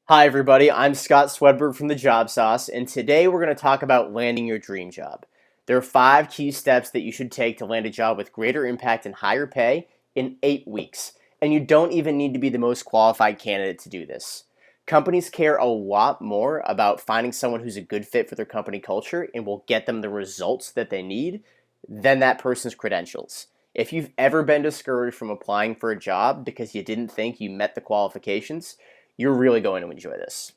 Hi everybody, I'm Scott Swedberg from the Job Sauce, and today we're going to talk about landing your dream job. There are 5 key steps that you should take to land a job with greater impact and higher pay in 8 weeks, and you don't even need to be the most qualified candidate to do this. Companies care a lot more about finding someone who's a good fit for their company culture and will get them the results that they need than that person's credentials. If you've ever been discouraged from applying for a job because you didn't think you met the qualifications, you're really going to enjoy this.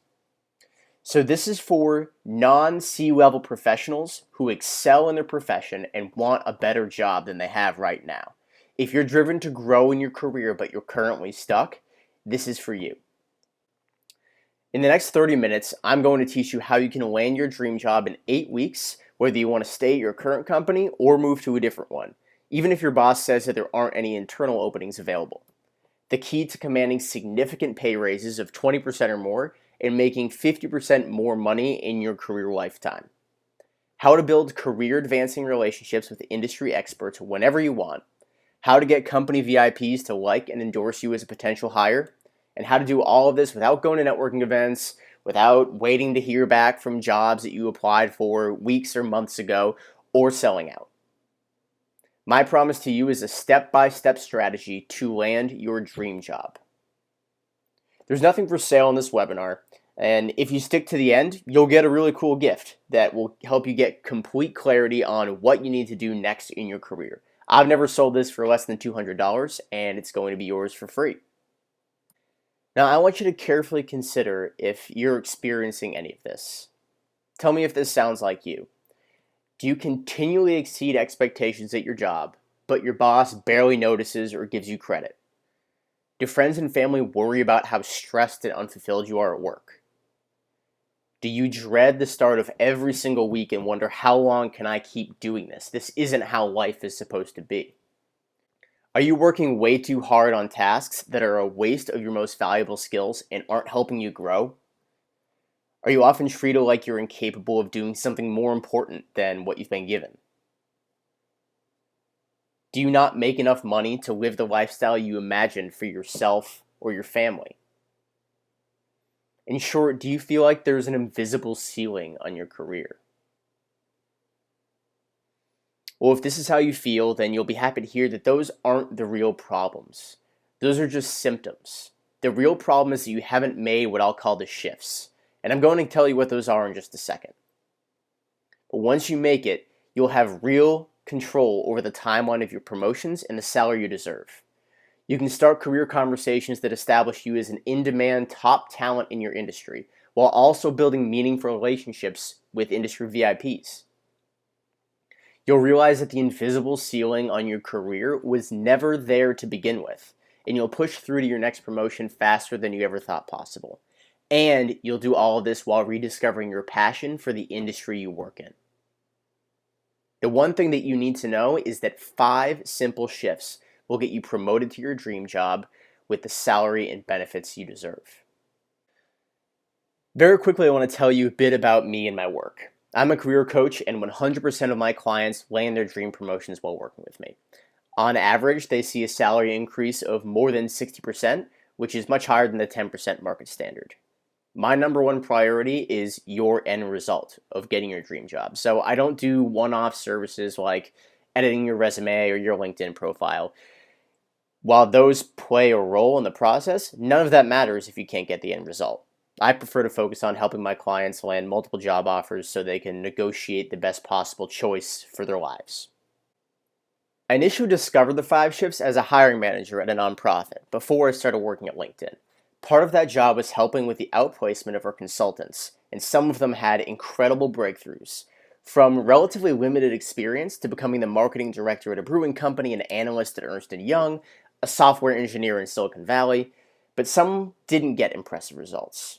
So this is for non-C-level professionals who excel in their profession and want a better job than they have right now. If you're driven to grow in your career but you're currently stuck, this is for you. In the next 30 minutes, I'm going to teach you how you can land your dream job in 8 weeks, whether you want to stay at your current company or move to a different one, even if your boss says that there aren't any internal openings available. The key to commanding significant pay raises of 20% or more and making 50% more money in your career lifetime. How to build career advancing relationships with industry experts whenever you want. How to get company VIPs to like and endorse you as a potential hire. And how to do all of this without going to networking events, without waiting to hear back from jobs that you applied for weeks or months ago, or selling out. My promise to you is a step-by-step strategy to land your dream job. There's nothing for sale in this webinar, and if you stick to the end, you'll get a really cool gift that will help you get complete clarity on what you need to do next in your career. I've never sold this for less than $200, and it's going to be yours for free. Now, I want you to carefully consider if you're experiencing any of this. Tell me if this sounds like you. Do you continually exceed expectations at your job, but your boss barely notices or gives you credit? Do friends and family worry about how stressed and unfulfilled you are at work? Do you dread the start of every single week and wonder, how long can I keep doing this? This isn't how life is supposed to be. Are you working way too hard on tasks that are a waste of your most valuable skills and aren't helping you grow? Are you often treated like you're incapable of doing something more important than what you've been given? Do you not make enough money to live the lifestyle you imagined for yourself or your family? In short, do you feel like there's an invisible ceiling on your career? Well, if this is how you feel, then you'll be happy to hear that those aren't the real problems. Those are just symptoms. The real problem is that you haven't made what I'll call the shifts. And I'm going to tell you what those are in just a second. But once you make it, you'll have real control over the timeline of your promotions and the salary you deserve. You can start career conversations that establish you as an in-demand top talent in your industry, while also building meaningful relationships with industry VIPs. You'll realize that the invisible ceiling on your career was never there to begin with, and you'll push through to your next promotion faster than you ever thought possible. And you'll do all of this while rediscovering your passion for the industry you work in. The one thing that you need to know is that 5 simple shifts will get you promoted to your dream job with the salary and benefits you deserve. Very quickly, I want to tell you a bit about me and my work. I'm a career coach, and 100% of my clients land their dream promotions while working with me. On average, they see a salary increase of more than 60%, which is much higher than the 10% market standard. My number one priority is your end result of getting your dream job. So I don't do one-off services like editing your resume or your LinkedIn profile. While those play a role in the process, none of that matters if you can't get the end result. I prefer to focus on helping my clients land multiple job offers so they can negotiate the best possible choice for their lives. I initially discovered the 5 shifts as a hiring manager at a nonprofit before I started working at LinkedIn. Part of that job was helping with the outplacement of our consultants, and some of them had incredible breakthroughs. From relatively limited experience to becoming the marketing director at a brewing company, an analyst at Ernst & Young, a software engineer in Silicon Valley, but some didn't get impressive results.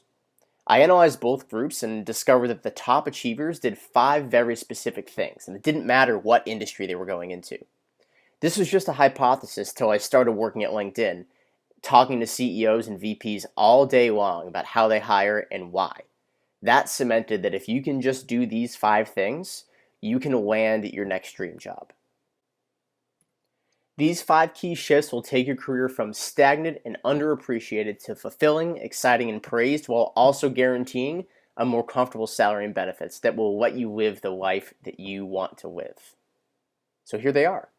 I analyzed both groups and discovered that the top achievers did 5 very specific things, and it didn't matter what industry they were going into. This was just a hypothesis till I started working at LinkedIn, talking to CEOs and VPs all day long about how they hire and why. That cemented that if you can just do these 5 things, you can land your next dream job. These 5 key shifts will take your career from stagnant and underappreciated to fulfilling, exciting, and praised, while also guaranteeing a more comfortable salary and benefits that will let you live the life that you want to live. So here they are.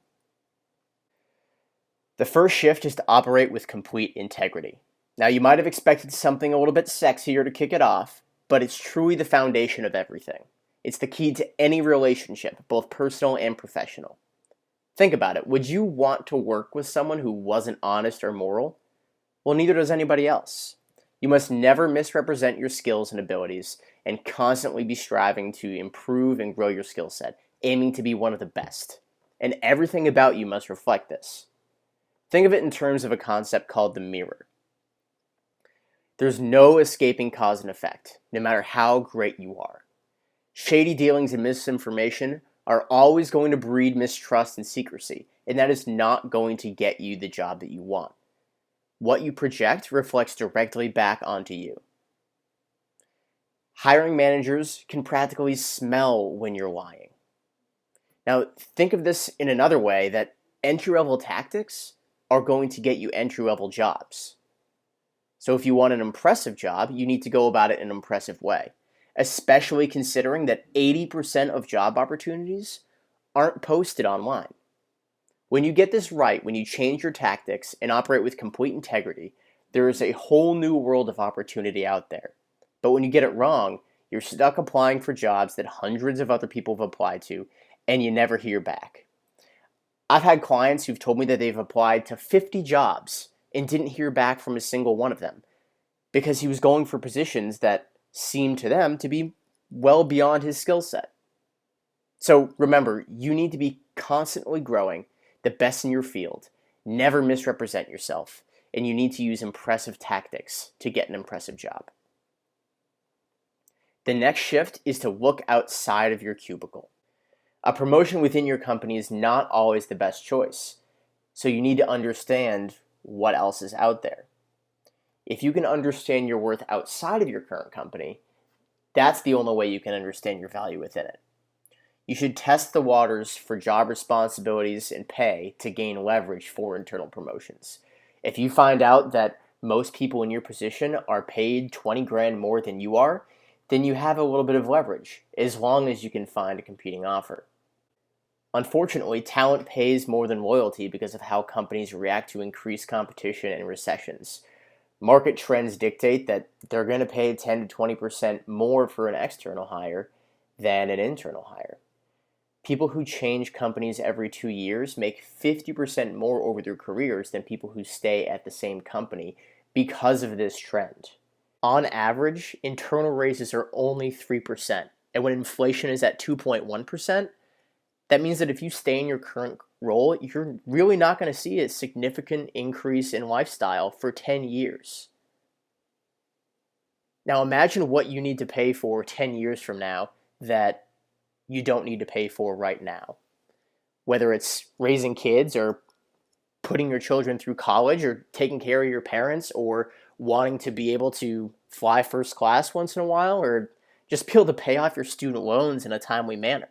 The first shift is to operate with complete integrity. Now, you might have expected something a little bit sexier to kick it off, but it's truly the foundation of everything. It's the key to any relationship, both personal and professional. Think about it. Would you want to work with someone who wasn't honest or moral? Well, neither does anybody else. You must never misrepresent your skills and abilities and constantly be striving to improve and grow your skill set, aiming to be one of the best. And everything about you must reflect this. Think of it in terms of a concept called the mirror. There's no escaping cause and effect, no matter how great you are. Shady dealings and misinformation are always going to breed mistrust and secrecy, and that is not going to get you the job that you want. What you project reflects directly back onto you. Hiring managers can practically smell when you're lying. Now, think of this in another way, that entry-level tactics are going to get you entry-level jobs. So if you want an impressive job, you need to go about it in an impressive way, especially considering that 80% of job opportunities aren't posted online. When you get this right, when you change your tactics and operate with complete integrity, there is a whole new world of opportunity out there. But when you get it wrong, you're stuck applying for jobs that hundreds of other people have applied to, and you never hear back. I've had clients who've told me that they've applied to 50 jobs and didn't hear back from a single one of them because he was going for positions that seemed to them to be well beyond his skill set. So remember, you need to be constantly growing, the best in your field, never misrepresent yourself, and you need to use impressive tactics to get an impressive job. The next shift is to look outside of your cubicle. A promotion within your company is not always the best choice, so you need to understand what else is out there. If you can understand your worth outside of your current company, that's the only way you can understand your value within it. You should test the waters for job responsibilities and pay to gain leverage for internal promotions. If you find out that most people in your position are paid 20 grand more than you are, then you have a little bit of leverage, as long as you can find a competing offer. Unfortunately, talent pays more than loyalty because of how companies react to increased competition and recessions. Market trends dictate that they're going to pay 10 to 20% more for an external hire than an internal hire. People who change companies every 2 years make 50% more over their careers than people who stay at the same company because of this trend. On average, internal raises are only 3%, and when inflation is at 2.1%, that means that if you stay in your current role, you're really not going to see a significant increase in lifestyle for 10 years. Now imagine what you need to pay for 10 years from now that you don't need to pay for right now. Whether it's raising kids or putting your children through college or taking care of your parents or wanting to be able to fly first class once in a while or just be able to pay off your student loans in a timely manner.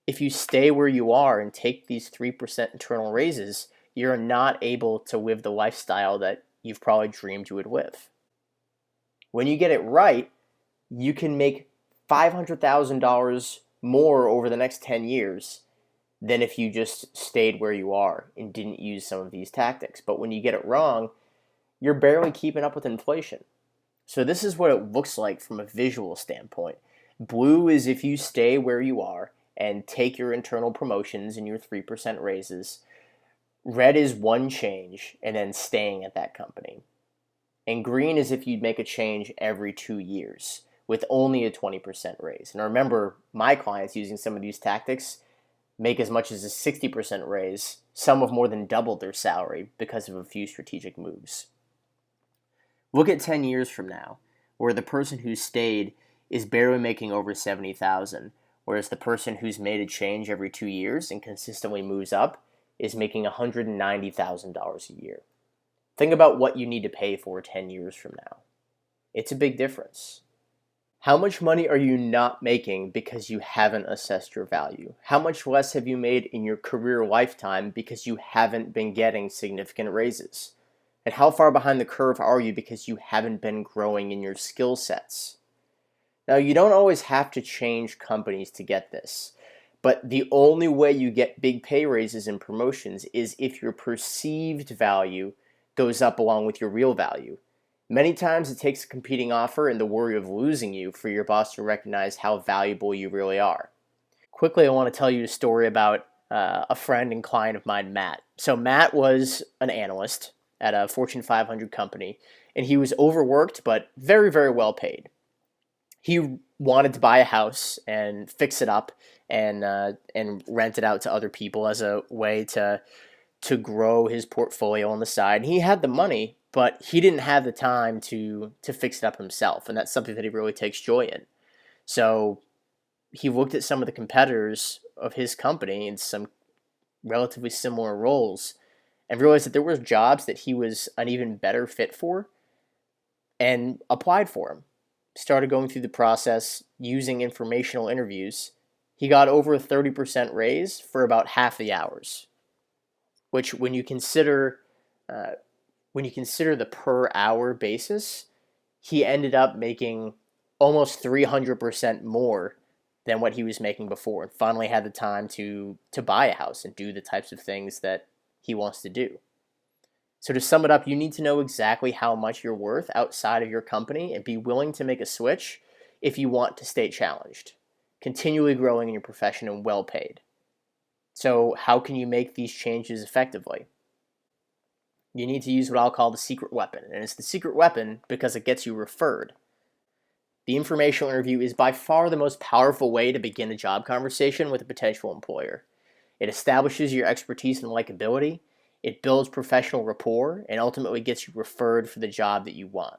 If you stay where you are and take these 3% internal raises, you're not able to live the lifestyle that you've probably dreamed you would live. When you get it right, you can make $500,000 more over the next 10 years than if you just stayed where you are and didn't use some of these tactics. But when you get it wrong, you're barely keeping up with inflation. So this is what it looks like from a visual standpoint. Blue is if you stay where you are and take your internal promotions and your 3% raises. Red is one change and then staying at that company. And green is if you'd make a change every 2 years with only a 20% raise. And remember, my clients using some of these tactics make as much as a 60% raise. Some have more than doubled their salary because of a few strategic moves. Look at 10 years from now, where the person who stayed is barely making over $70,000, whereas the person who's made a change every 2 years and consistently moves up is making $190,000 a year. Think about what you need to pay for 10 years from now. It's a big difference. How much money are you not making because you haven't assessed your value? How much less have you made in your career lifetime because you haven't been getting significant raises? And how far behind the curve are you because you haven't been growing in your skill sets? Now, you don't always have to change companies to get this, but the only way you get big pay raises and promotions is if your perceived value goes up along with your real value. Many times it takes a competing offer and the worry of losing you for your boss to recognize how valuable you really are. Quickly, I want to tell you a story about a friend and client of mine, Matt. So Matt was an analyst at a Fortune 500 company, and he was overworked but very, very well paid. He wanted to buy a house and fix it up and rent it out to other people as a way to grow his portfolio on the side. And he had the money, but he didn't have the time to fix it up himself, and that's something that he really takes joy in. So he looked at some of the competitors of his company in some relatively similar roles and realized that there were jobs that he was an even better fit for and applied for them. Started going through the process using informational interviews. He got over a 30% raise for about half the hours, which when you consider the per hour basis, he ended up making almost 300% more than what he was making before, and finally had the time to buy a house and do the types of things that he wants to do. So to sum it up, you need to know exactly how much you're worth outside of your company and be willing to make a switch if you want to stay challenged, continually growing in your profession and well paid. So how can you make these changes effectively? You need to use what I'll call the secret weapon, and it's the secret weapon because it gets you referred. The informational interview is by far the most powerful way to begin a job conversation with a potential employer. It establishes your expertise and likability, it builds professional rapport, and ultimately gets you referred for the job that you want.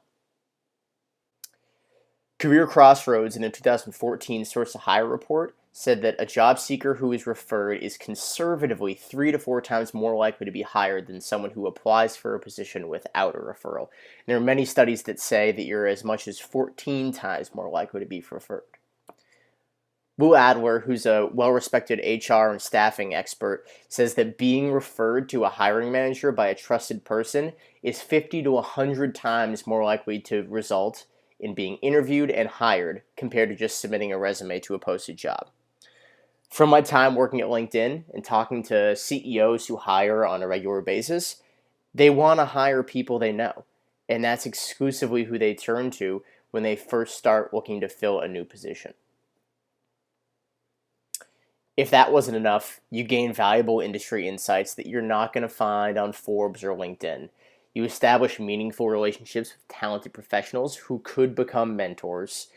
Career Crossroads, in a 2014 Source to Hire report, said that a job seeker who is referred is conservatively 3 to 4 times more likely to be hired than someone who applies for a position without a referral. And there are many studies that say that you're as much as 14 times more likely to be referred. Will Adler, who's a well-respected HR and staffing expert, says that being referred to a hiring manager by a trusted person is 50 to 100 times more likely to result in being interviewed and hired compared to just submitting a resume to a posted job. From my time working at LinkedIn and talking to CEOs who hire on a regular basis, they want to hire people they know, and that's exclusively who they turn to when they first start looking to fill a new position. If that wasn't enough, you gain valuable industry insights that you're not going to find on Forbes or LinkedIn. You establish meaningful relationships with talented professionals who could become mentors.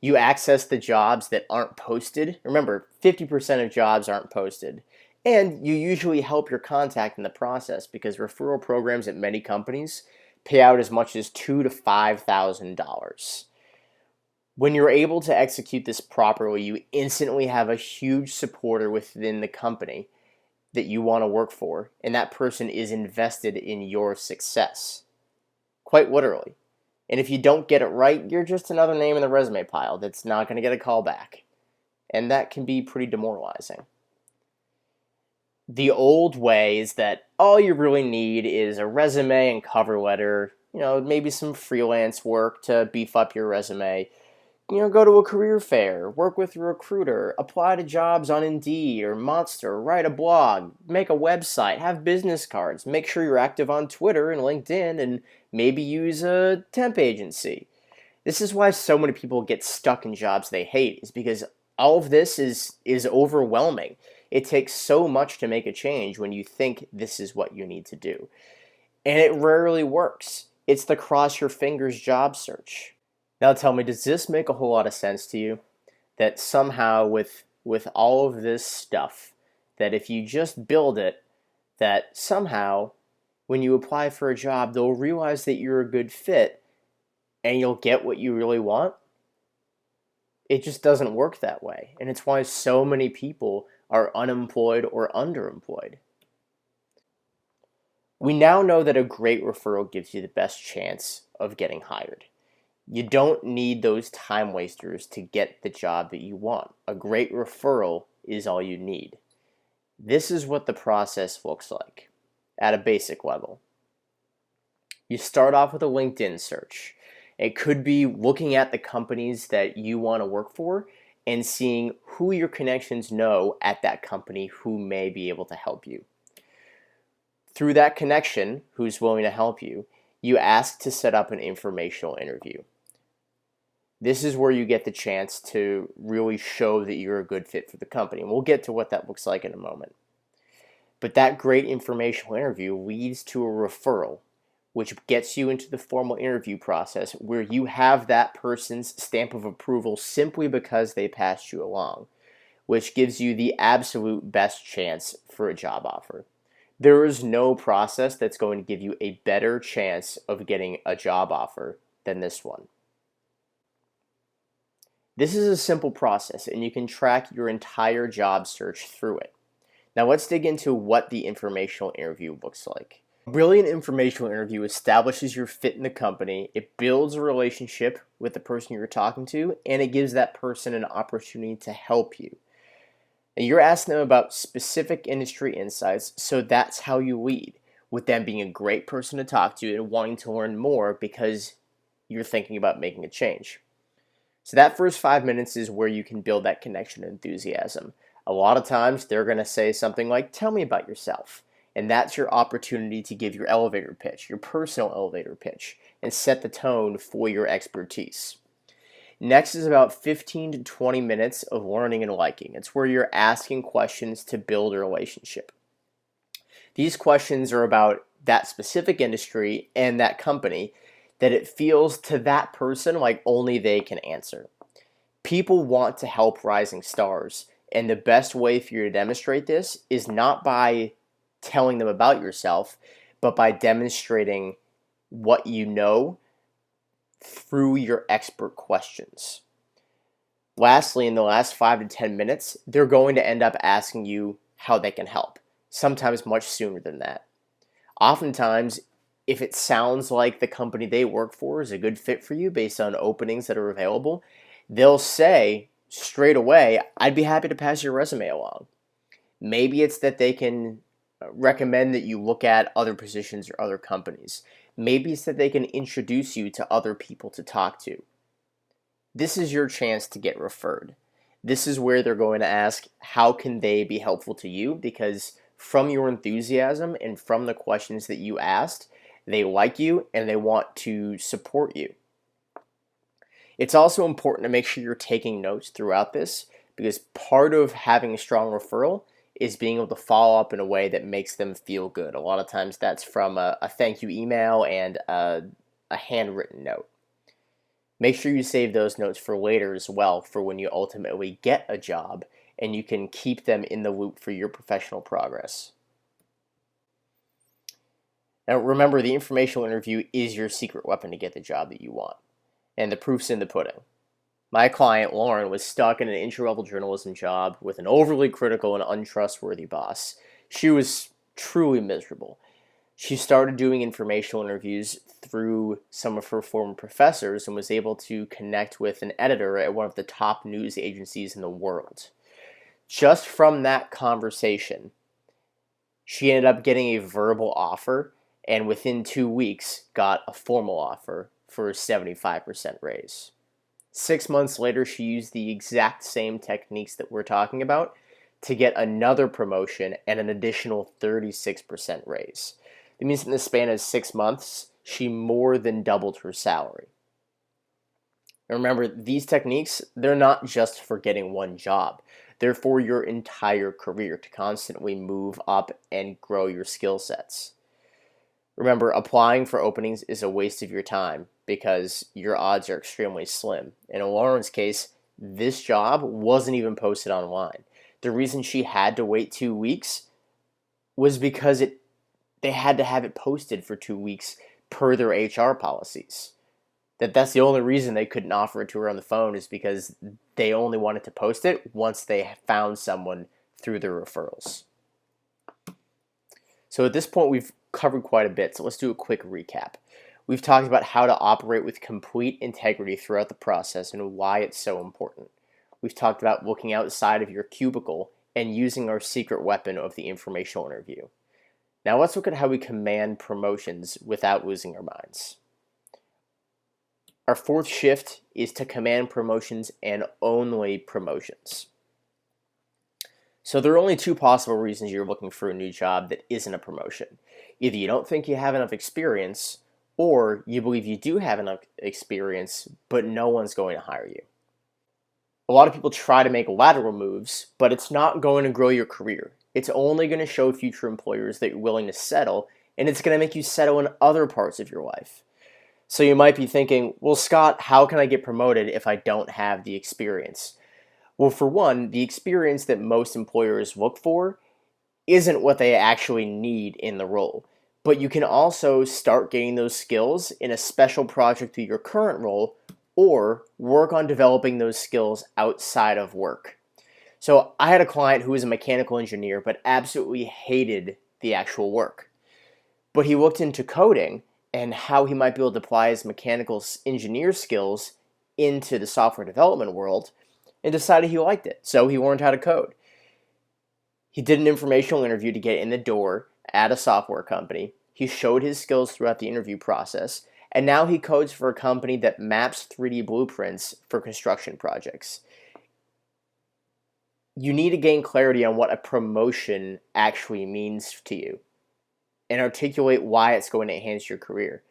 You access the jobs that aren't posted. Remember, 50% of jobs aren't posted. And you usually help your contact in the process because referral programs at many companies pay out as much as $2,000 to $5,000. When you're able to execute this properly, you instantly have a huge supporter within the company that you want to work for, and that person is invested in your success. Quite literally. And if you don't get it right, you're just another name in the resume pile that's not going to get a call back. And that can be pretty demoralizing. The old way is that all you really need is a resume and cover letter, maybe some freelance work to beef up your resume. Go to a career fair, work with a recruiter, apply to jobs on Indeed or Monster, write a blog, make a website, have business cards, make sure you're active on Twitter and LinkedIn, and maybe use a temp agency. This is why so many people get stuck in jobs they hate, is because all of this is overwhelming. It takes so much to make a change when you think this is what you need to do. And it rarely works. It's the cross your fingers job search. Now tell me, does this make a whole lot of sense to you? That somehow with all of this stuff, that if you just build it, that somehow when you apply for a job, they'll realize that you're a good fit and you'll get what you really want? It just doesn't work that way. And it's why so many people are unemployed or underemployed. We now know that a great referral gives you the best chance of getting hired. You don't need those time wasters to get the job that you want. A great referral is all you need. This is what the process looks like at a basic level. You start off with a LinkedIn search. It could be looking at the companies that you want to work for and seeing who your connections know at that company who may be able to help you. Through that connection, who's willing to help you, you ask to set up an informational interview. This is where you get the chance to really show that you're a good fit for the company. And we'll get to what that looks like in a moment. But that great informational interview leads to a referral, which gets you into the formal interview process where you have that person's stamp of approval simply because they passed you along, which gives you the absolute best chance for a job offer. There is no process that's going to give you a better chance of getting a job offer than this one. This is a simple process, and you can track your entire job search through it. Now let's dig into what the informational interview looks like. A brilliant informational interview establishes your fit in the company, it builds a relationship with the person you're talking to, and it gives that person an opportunity to help you. And you're asking them about specific industry insights, so that's how you lead, with them being a great person to talk to and wanting to learn more because you're thinking about making a change. So that first 5 minutes is where you can build that connection and enthusiasm. A lot of times they're going to say something like, "Tell me about yourself." And that's your opportunity to give your elevator pitch, your personal elevator pitch, and set the tone for your expertise. Next is about 15 to 20 minutes of learning and liking. It's where you're asking questions to build a relationship. These questions are about that specific industry and that company that it feels to that person like only they can answer. People want to help rising stars, and the best way for you to demonstrate this is not by telling them about yourself, but by demonstrating what you know through your expert questions. Lastly, in the last 5 to 10 minutes, they're going to end up asking you how they can help, sometimes much sooner than that. Oftentimes, if it sounds like the company they work for is a good fit for you based on openings that are available, they'll say straight away, "I'd be happy to pass your resume along." Maybe it's that they can recommend that you look at other positions or other companies. Maybe it's that they can introduce you to other people to talk to. This is your chance to get referred. This is where they're going to ask, how can they be helpful to you? Because from your enthusiasm and from the questions that you asked, they like you and they want to support you. It's also important to make sure you're taking notes throughout this, because part of having a strong referral is being able to follow up in a way that makes them feel good. A lot of times that's from a thank you email and a handwritten note. Make sure you save those notes for later as well, for when you ultimately get a job, and you can keep them in the loop for your professional progress. Now remember, the informational interview is your secret weapon to get the job that you want. And the proof's in the pudding. My client, Lauren, was stuck in an entry-level journalism job with an overly critical and untrustworthy boss. She was truly miserable. She started doing informational interviews through some of her former professors and was able to connect with an editor at one of the top news agencies in the world. Just from that conversation, she ended up getting a verbal offer, and within 2 weeks got a formal offer for a 75% raise. 6 months later, she used the exact same techniques that we're talking about to get another promotion and an additional 36% raise. That means in the span of 6 months, she more than doubled her salary. And remember, these techniques, they're not just for getting one job. They're for your entire career to constantly move up and grow your skill sets. Remember, applying for openings is a waste of your time because your odds are extremely slim. In Lauren's case, this job wasn't even posted online. The reason she had to wait 2 weeks was because they had to have it posted for 2 weeks per their HR policies. That's the only reason they couldn't offer it to her on the phone, is because they only wanted to post it once they found someone through their referrals. So at this point, we've covered quite a bit, so let's do a quick recap. We've talked about how to operate with complete integrity throughout the process and why it's so important. We've talked about looking outside of your cubicle and using our secret weapon of the informational interview. Now let's look at how we command promotions without losing our minds. Our fourth shift is to command promotions and only promotions. So there are only two possible reasons you're looking for a new job that isn't a promotion. Either you don't think you have enough experience, or you believe you do have enough experience, but no one's going to hire you. A lot of people try to make lateral moves, but it's not going to grow your career. It's only going to show future employers that you're willing to settle, and it's going to make you settle in other parts of your life. So you might be thinking, well, Scott, how can I get promoted if I don't have the experience? Well, for one, the experience that most employers look for isn't what they actually need in the role. But you can also start gaining those skills in a special project through your current role, or work on developing those skills outside of work. So I had a client who was a mechanical engineer but absolutely hated the actual work. But he looked into coding and how he might be able to apply his mechanical engineer skills into the software development world, and decided he liked it. So he learned how to code. He did an informational interview to get in the door at a software company. He showed his skills throughout the interview process, and now he codes for a company that maps 3D blueprints for construction projects. You need to gain clarity on what a promotion actually means to you and articulate why it's going to enhance your career.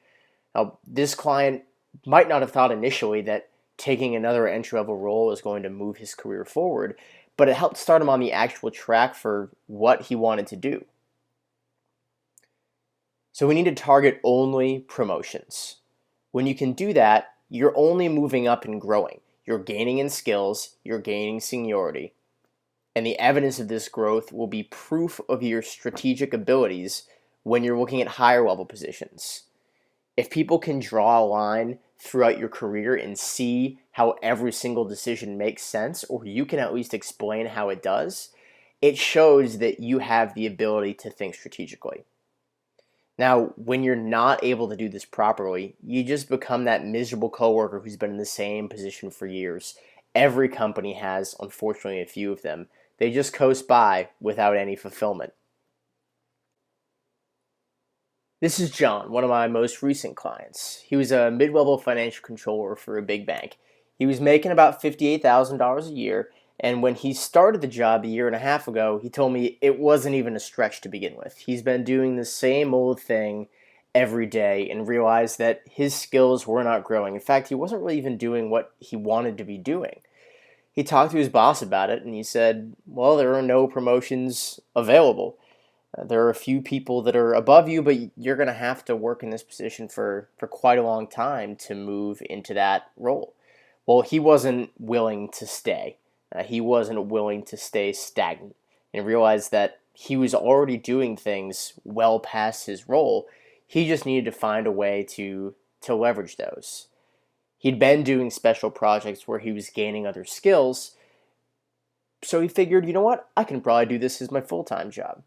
Now, this client might not have thought initially that taking another entry-level role is going to move his career forward, but it helped start him on the actual track for what he wanted to do. So we need to target only promotions. When you can do that, you're only moving up and growing. You're gaining in skills, you're gaining seniority, and the evidence of this growth will be proof of your strategic abilities when you're looking at higher level positions. If people can draw a line throughout your career and see how every single decision makes sense, or you can at least explain how it does, it shows that you have the ability to think strategically. Now, when you're not able to do this properly, you just become that miserable coworker who's been in the same position for years. Every company has, unfortunately, a few of them. They just coast by without any fulfillment. This is John, one of my most recent clients. He was a mid-level financial controller for a big bank. He was making about $58,000 a year, and when he started the job a year and a half ago, he told me it wasn't even a stretch to begin with. He's been doing the same old thing every day and realized that his skills were not growing. In fact, he wasn't really even doing what he wanted to be doing. He talked to his boss about it, and he said, well, there are no promotions available. There are a few people that are above you, but you're going to have to work in this position for quite a long time to move into that role. Well, he wasn't willing to stay. He wasn't willing to stay stagnant and realized that he was already doing things well past his role. He just needed to find a way to leverage those. He'd been doing special projects where he was gaining other skills, so he figured, you know what, I can probably do this as my full-time job.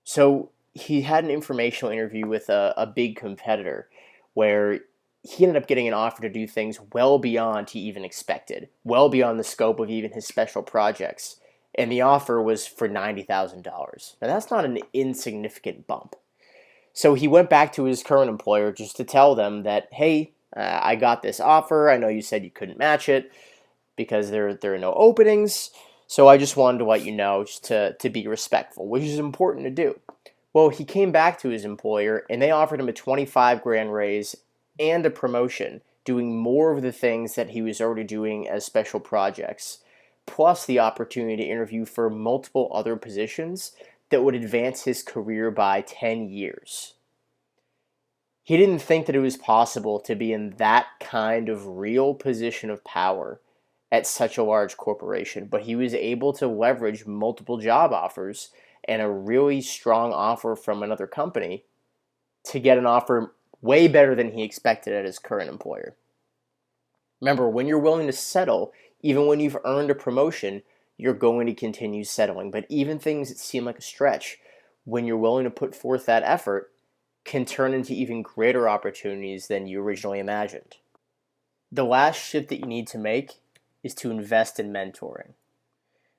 So he had an informational interview with a big competitor where he ended up getting an offer to do things well beyond he even expected, well beyond the scope of even his special projects. And the offer was for $90,000. Now that's not an insignificant bump. So he went back to his current employer just to tell them that, hey, I got this offer. I know you said you couldn't match it because there are no openings. So I just wanted to let you know just to be respectful, which is important to do. Well, he came back to his employer and they offered him a 25 grand raise and a promotion, doing more of the things that he was already doing as special projects, plus the opportunity to interview for multiple other positions that would advance his career by 10 years. He didn't think that it was possible to be in that kind of real position of power at such a large corporation, but he was able to leverage multiple job offers and a really strong offer from another company to get an offer way better than he expected at his current employer. Remember, when you're willing to settle, even when you've earned a promotion, you're going to continue settling. But even things that seem like a stretch, when you're willing to put forth that effort, can turn into even greater opportunities than you originally imagined. The last shift that you need to make is to invest in mentoring.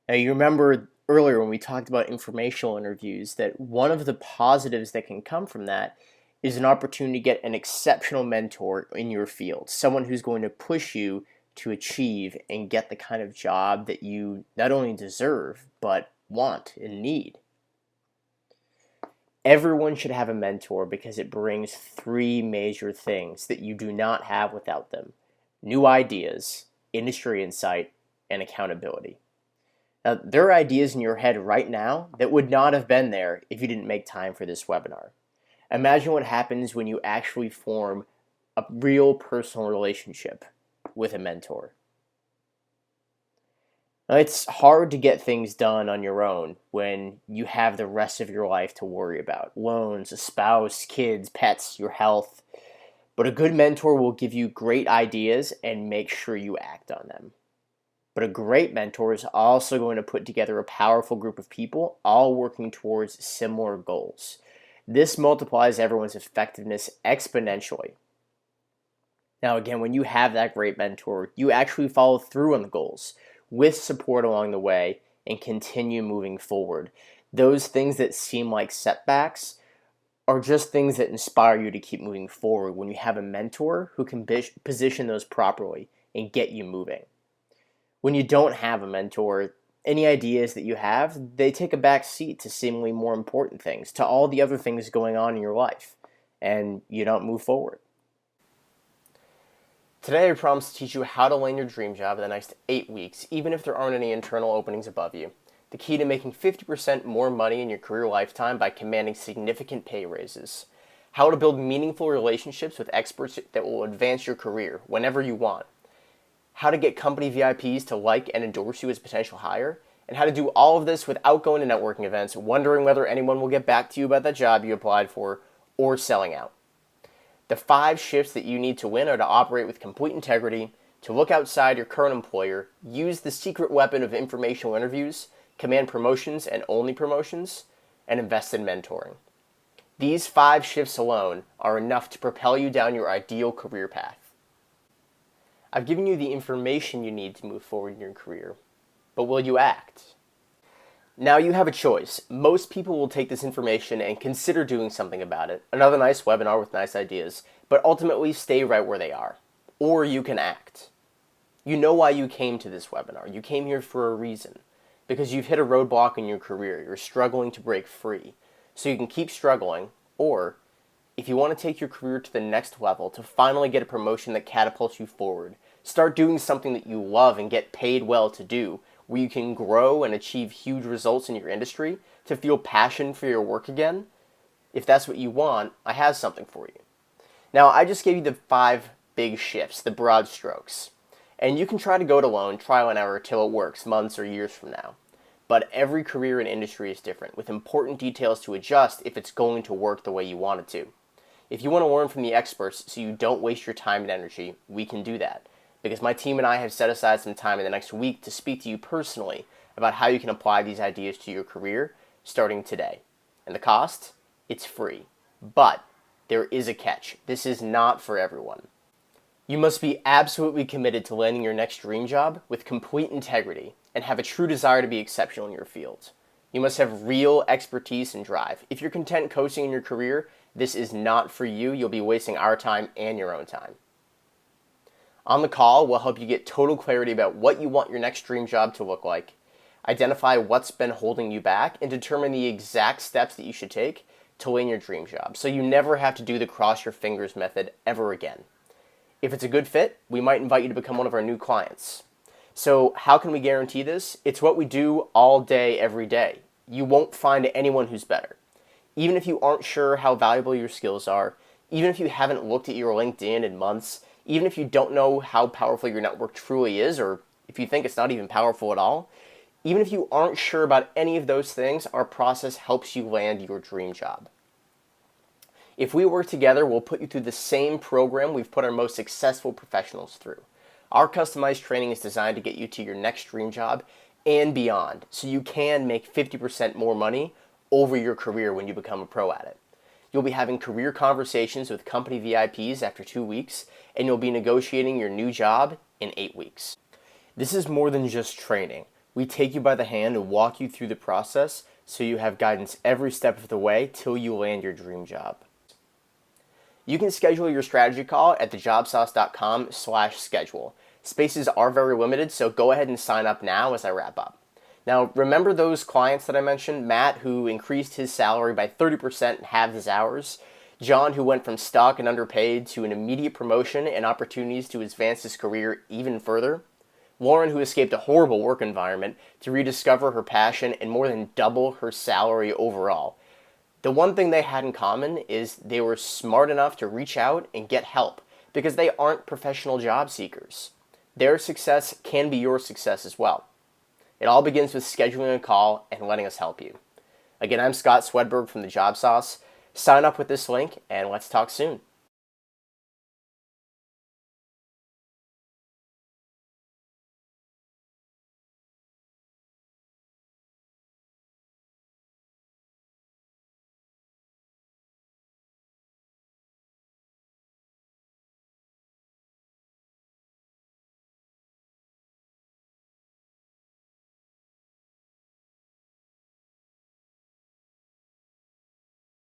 Now, you remember earlier when we talked about informational interviews that one of the positives that can come from that is an opportunity to get an exceptional mentor in your field, someone who's going to push you to achieve and get the kind of job that you not only deserve, but want and need. Everyone should have a mentor because it brings three major things that you do not have without them: new ideas, industry insight, and accountability. Now, there are ideas in your head right now that would not have been there if you didn't make time for this webinar. Imagine what happens when you actually form a real personal relationship with a mentor. Now, it's hard to get things done on your own when you have the rest of your life to worry about: loans, a spouse, kids, pets, your health. But a good mentor will give you great ideas and make sure you act on them. But a great mentor is also going to put together a powerful group of people all working towards similar goals. This multiplies everyone's effectiveness exponentially. Now, again, when you have that great mentor, you actually follow through on the goals with support along the way and continue moving forward. Those things that seem like setbacks are just things that inspire you to keep moving forward when you have a mentor who can position those properly and get you moving. When you don't have a mentor, any ideas that you have, they take a back seat to seemingly more important things, to all the other things going on in your life, and you don't move forward. Today I promise to teach you how to land your dream job in the next 8 weeks, even if there aren't any internal openings above you. The key to making 50% more money in your career lifetime by commanding significant pay raises. How to build meaningful relationships with experts that will advance your career whenever you want. How to get company VIPs to like and endorse you as a potential hire, and how to do all of this without going to networking events, wondering whether anyone will get back to you about that job you applied for, or selling out. The 5 shifts that you need to win are to operate with complete integrity, to look outside your current employer, use the secret weapon of informational interviews, command promotions and only promotions, and invest in mentoring. These 5 shifts alone are enough to propel you down your ideal career path. I've given you the information you need to move forward in your career, but will you act? Now you have a choice. Most people will take this information and consider doing something about it. Another nice webinar with nice ideas, but ultimately stay right where they are. Or you can act. You know why you came to this webinar. You came here for a reason. Because you've hit a roadblock in your career. You're struggling to break free. So you can keep struggling, or if you want to take your career to the next level, to finally get a promotion that catapults you forward, start doing something that you love and get paid well to do, where you can grow and achieve huge results in your industry, to feel passion for your work again, if that's what you want, I have something for you. Now, I just gave you the 5 big shifts, the broad strokes. And you can try to go it alone, trial and error, till it works, months or years from now. But every career and industry is different, with important details to adjust if it's going to work the way you want it to. If you want to learn from the experts so you don't waste your time and energy, we can do that. Because my team and I have set aside some time in the next week to speak to you personally about how you can apply these ideas to your career starting today. And the cost? It's free. But there is a catch. This is not for everyone. You must be absolutely committed to landing your next dream job with complete integrity and have a true desire to be exceptional in your field. You must have real expertise and drive. If you're content coasting in your career, this is not for you. You'll be wasting our time and your own time. On the call, we'll help you get total clarity about what you want your next dream job to look like, identify what's been holding you back, and determine the exact steps that you should take to land your dream job, so you never have to do the cross your fingers method ever again. If it's a good fit, we might invite you to become one of our new clients. So how can we guarantee this? It's what we do all day, every day. You won't find anyone who's better. Even if you aren't sure how valuable your skills are, even if you haven't looked at your LinkedIn in months, even if you don't know how powerful your network truly is, or if you think it's not even powerful at all, even if you aren't sure about any of those things, our process helps you land your dream job. If we work together, we'll put you through the same program we've put our most successful professionals through. Our customized training is designed to get you to your next dream job and beyond, so you can make 50% more money over your career when you become a pro at it. You'll be having career conversations with company VIPs after 2 weeks, and you'll be negotiating your new job in 8 weeks. This is more than just training. We take you by the hand and walk you through the process so you have guidance every step of the way till you land your dream job. You can schedule your strategy call at thejobsauce.com/schedule. Spaces are very limited, so go ahead and sign up now as I wrap up. Now, remember those clients that I mentioned? Matt, who increased his salary by 30% and halved his hours. John, who went from stuck and underpaid to an immediate promotion and opportunities to advance his career even further. Lauren, who escaped a horrible work environment to rediscover her passion and more than double her salary overall. The one thing they had in common is they were smart enough to reach out and get help because they aren't professional job seekers. Their success can be your success as well. It all begins with scheduling a call and letting us help you. Again, I'm Scott Swedberg from the Job Sauce. Sign up with this link and let's talk soon.